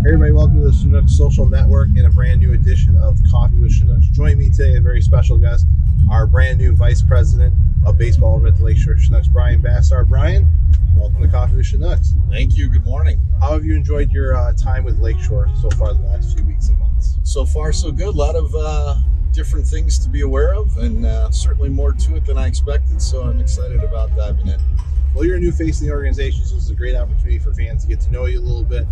Hey everybody, welcome to the Chinooks Social Network and a brand new edition of Coffee with Chinooks. Joining me today, a very special guest, our brand new Vice President of Baseball over at the Lakeshore Chinooks, Bryan Bastar. Bryan, welcome to Coffee with Chinooks. Thank you. Good morning. How have you enjoyed your time with Lakeshore so far the last few weeks and months? So far, so good. A lot of different things to be aware of, and certainly more to it than I expected, so I'm excited about diving in. Well, you're a new face in the organization, so it's a great opportunity for fans to get to know you a little bit.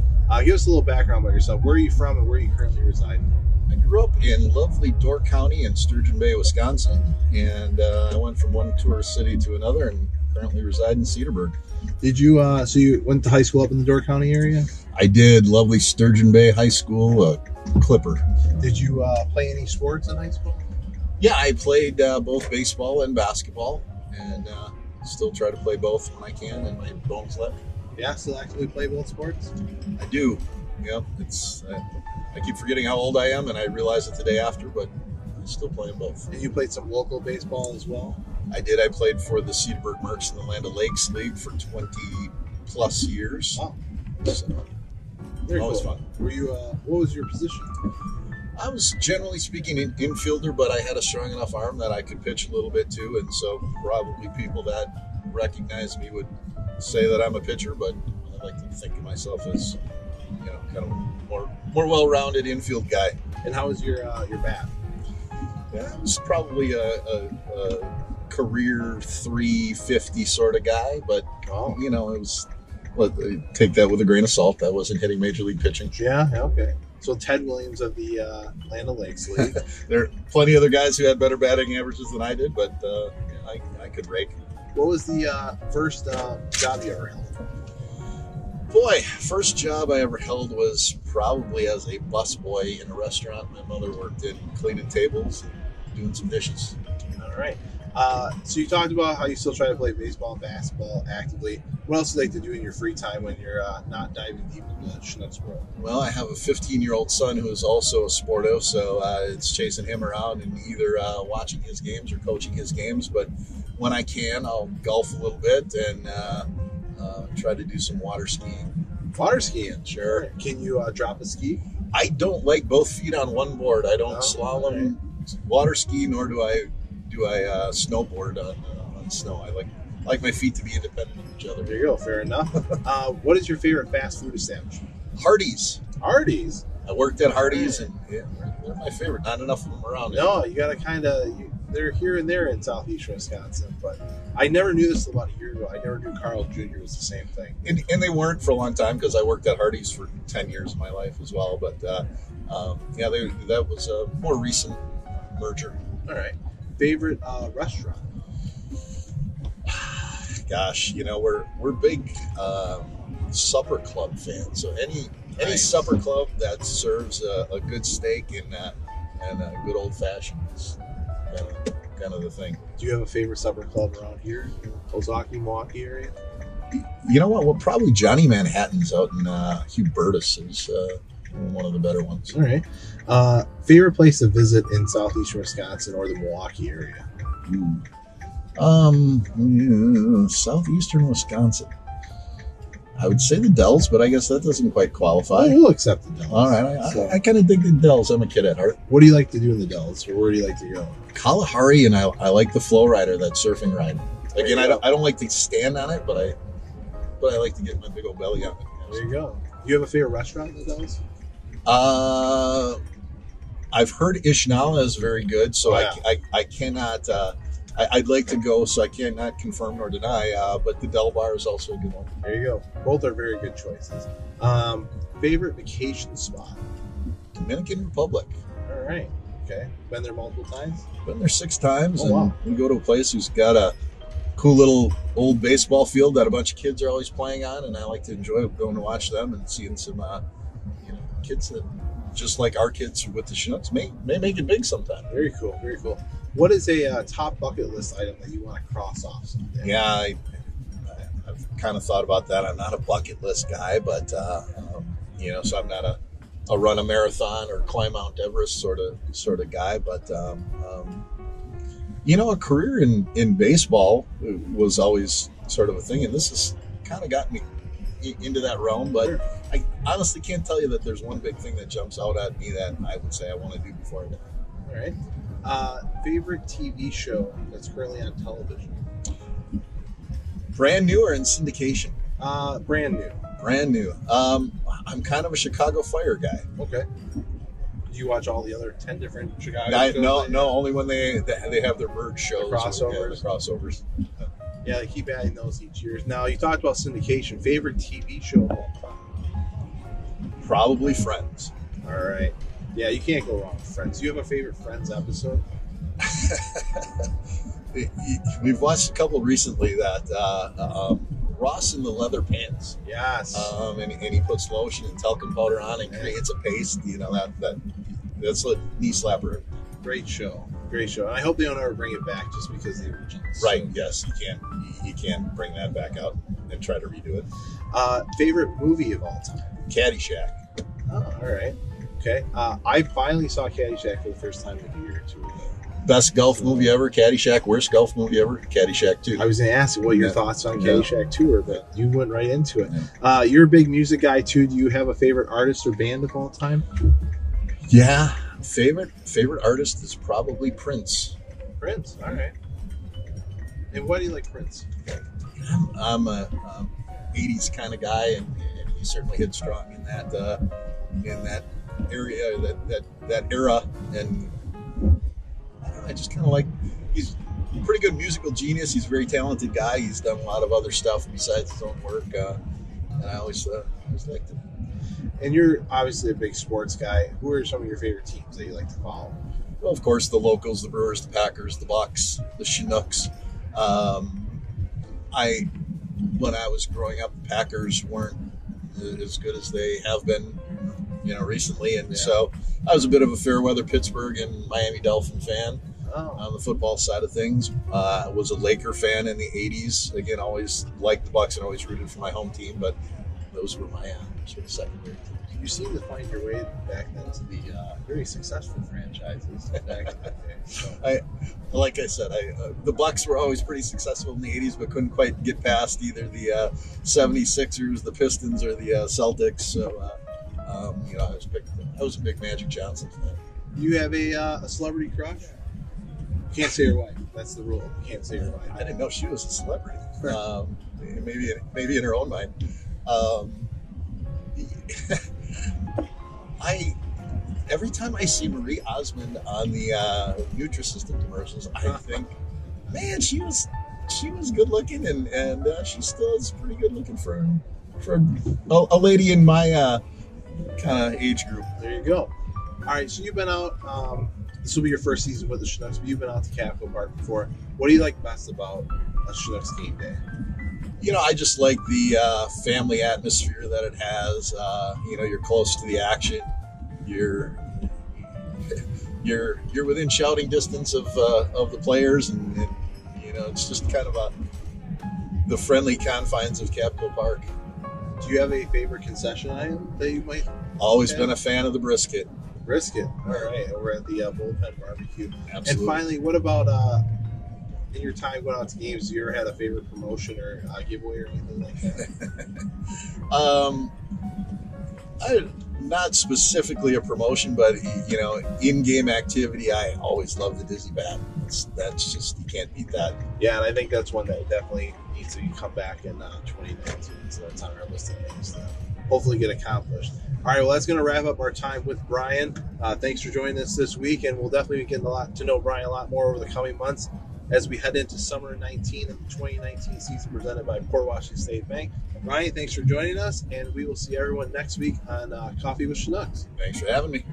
Give us a little background about yourself. Where are you from and where are you currently residing? I grew up in lovely Door County in Sturgeon Bay, Wisconsin, and I went from one tourist city to another and currently reside in Cedarburg. Did you, so you went to high school up in the Door County area? I did. Lovely Sturgeon Bay High School, Clipper. Did you play any sports in high school? Yeah, I played both baseball and basketball, and still try to play both when I can and my bones left. Yeah, still actively play both sports? I do. Yep. It's I keep forgetting how old I am, and I realize it the day after, but I'm still playing both. And you played some local baseball as well? I did. I played for the Cedarburg Mercs in the Land O'Lakes League for 20 plus years. Wow. So, very always cool. fun. Were you? What was your position? I was generally speaking an infielder, but I had a strong enough arm that I could pitch a little bit too, and so probably people that recognize me would say that I'm a pitcher, but I like to think of myself as, kind of more well-rounded infield guy. And how was your bat? Yeah, I was probably a career 350 sort of guy, but it was. Take that with a grain of salt. I wasn't hitting major league pitching. Yeah. Okay. So Ted Williams of the Land O'Lakes League. There are plenty of other guys who had better batting averages than I did, but I could rake. What was the first job you ever held? Boy, first job I ever held was probably as a busboy in a restaurant. My mother worked in cleaning tables and doing some dishes. All right. So you talked about how you still try to play baseball and basketball actively. What else do you like to do in your free time when you're not diving deep into the Chinooks world? Well, I have a 15-year-old son who is also a sporto, so it's chasing him around and either watching his games or coaching his games. But when I can, I'll golf a little bit and try to do some water skiing. Water skiing? Sure. Can you drop a ski? I don't like both feet on one board. I don't slalom water ski, nor do I snowboard on snow. I like my feet to be independent of each other. There you go. Fair enough. What is your favorite fast food establishment? Hardee's. Hardee's. I worked at Hardee's, and they're my favorite. Not enough of them around. No, you got to kind of. They're here and there in southeastern Wisconsin, but I never knew this about a year ago. I never knew Carl Jr. was the same thing. And they weren't for a long time because I worked at Hardee's for 10 years of my life as well. But that was a more recent merger. All right. Favorite restaurant? Gosh, we're big supper club fans. So any supper club that serves a good steak and a good old fashioned is kind of the thing. Do you have a favorite supper club around here in Ozaki, Milwaukee area? You know what? Well, probably Johnny Manhattan's out in Hubertus is one of the better ones. All right. Favorite place to visit in southeastern Wisconsin or the Milwaukee area? Southeastern Wisconsin. I would say the Dells, but I guess that doesn't quite qualify. We'll accept the Dells. All right. I kind of dig the Dells. I'm a kid at heart. What do you like to do in the Dells, or where do you like to go? Kalahari, and I like the flow rider, that surfing ride. Again, I don't like to stand on it, but I like to get my big old belly on it. There you go. Do you have a favorite restaurant in the Dells? I've heard Ishnala is very good, so I cannot. I'd like to go, so I cannot confirm nor deny. But the Del Bar is also a good one. There you go. Both are very good choices. Favorite vacation spot? Dominican Republic. All right. Okay. Been there multiple times? Been there 6 times. Oh, wow. We go to a place who's got a cool little old baseball field that a bunch of kids are always playing on, and I like to enjoy going to watch them and seeing some kids that, just like our kids with the Chinooks, may make it big sometime. Very cool. Very cool. What is a top bucket list item that you want to cross off someday? Yeah, I've kind of thought about that. I'm not a bucket list guy, but so I'm not a run a marathon or climb Mount Everest sort of guy. But a career in baseball was always sort of a thing, and this has kind of got me into that realm. But Sure. I honestly can't tell you that there's one big thing that jumps out at me that I would say I want to do before I die. All right. Favorite TV show that's currently on television? Brand new or in syndication? Brand new. Brand new. I'm kind of a Chicago Fire guy. Okay. Do you watch all the other 10 different Chicago shows? No, only when they have their merge shows. The crossovers. The crossovers. Yeah, they keep adding those each year. Now, you talked about syndication. Favorite TV show of all time? Probably Friends. All right. Yeah, you can't go wrong with Friends. Do you have a favorite Friends episode? We've watched a couple recently that Ross in the leather pants. Yes. And he puts lotion and talcum powder on and creates a paste. That's a knee slapper. Great show. Great show. And I hope they don't ever bring it back just because the original. Right. Yes. You can't bring that back out and try to redo it. Favorite movie of all time? Caddyshack. Oh, all right. Okay. I finally saw Caddyshack for the first time a year or two ago. Best golf movie ever, Caddyshack. Worst golf movie ever, Caddyshack 2. I was going to ask you what your thoughts on Caddyshack 2 were, but you went right into it. You're a big music guy, too. Do you have a favorite artist or band of all time? Yeah. Favorite artist is probably Prince. Prince. All right. And why do you like Prince? I'm a 80s kind of guy, and he certainly hit strong in that area, that era, and I just kind of like, he's a pretty good musical genius. He's a very talented guy. He's done a lot of other stuff besides his own work, and I always liked him. And you're obviously a big sports guy. Who are some of your favorite teams that you like to follow? Well, of course, the locals, the Brewers, the Packers, the Bucks, the Chinooks. When I was growing up, the Packers weren't as good as they have been, recently, and so I was a bit of a fair weather Pittsburgh and Miami Dolphin fan. On the football side of things, was a Laker fan in the '80s. Again, always liked the Bucks and always rooted for my home team, but those were my sort of secondary teams. You seem to find your way back then to the very successful franchises back in the day. So. Like I said, the Bucks were always pretty successful in the '80s, but couldn't quite get past either the 76ers, the Pistons, or the Celtics. So, I was a big Magic Johnson fan. You have a celebrity crush? You can't say your wife. That's the rule. You can't say your wife. I didn't know she was a celebrity. Maybe in her own mind. Every time I see Marie Osmond on the Nutrisystem commercials, I think, man, she was good looking, and she still is pretty good looking for a lady in my kind of age group. There you go. All right, so you've been out. This will be your first season with the Chinooks, but you've been out to Capitol Park before. What do you like best about a Chinooks game day? I just like the family atmosphere that it has. You're close to the action. You're within shouting distance of the players, and it's just kind of the friendly confines of Capitol Park. Do you have a favorite concession item that you might? Always been a fan of the brisket. Brisket, all right, over at the Bullpen Barbecue. Absolutely. And finally, what about in your time going out to games? Have you ever had a favorite promotion or giveaway or anything like that? Not specifically a promotion, but in-game activity. I always love the Dizzy Bat. That's just, you can't beat that. Yeah, and I think that's one that definitely needs to come back in 2019. So that's on our list of things to hopefully get accomplished. All right, well, that's going to wrap up our time with Bryan. Thanks for joining us this week, and we'll definitely be getting to know Bryan a lot more over the coming months as we head into summer 19 and the 2019 season presented by Port Washington State Bank. Bryan, thanks for joining us, and we will see everyone next week on Coffee with Chinooks. Thanks for having me.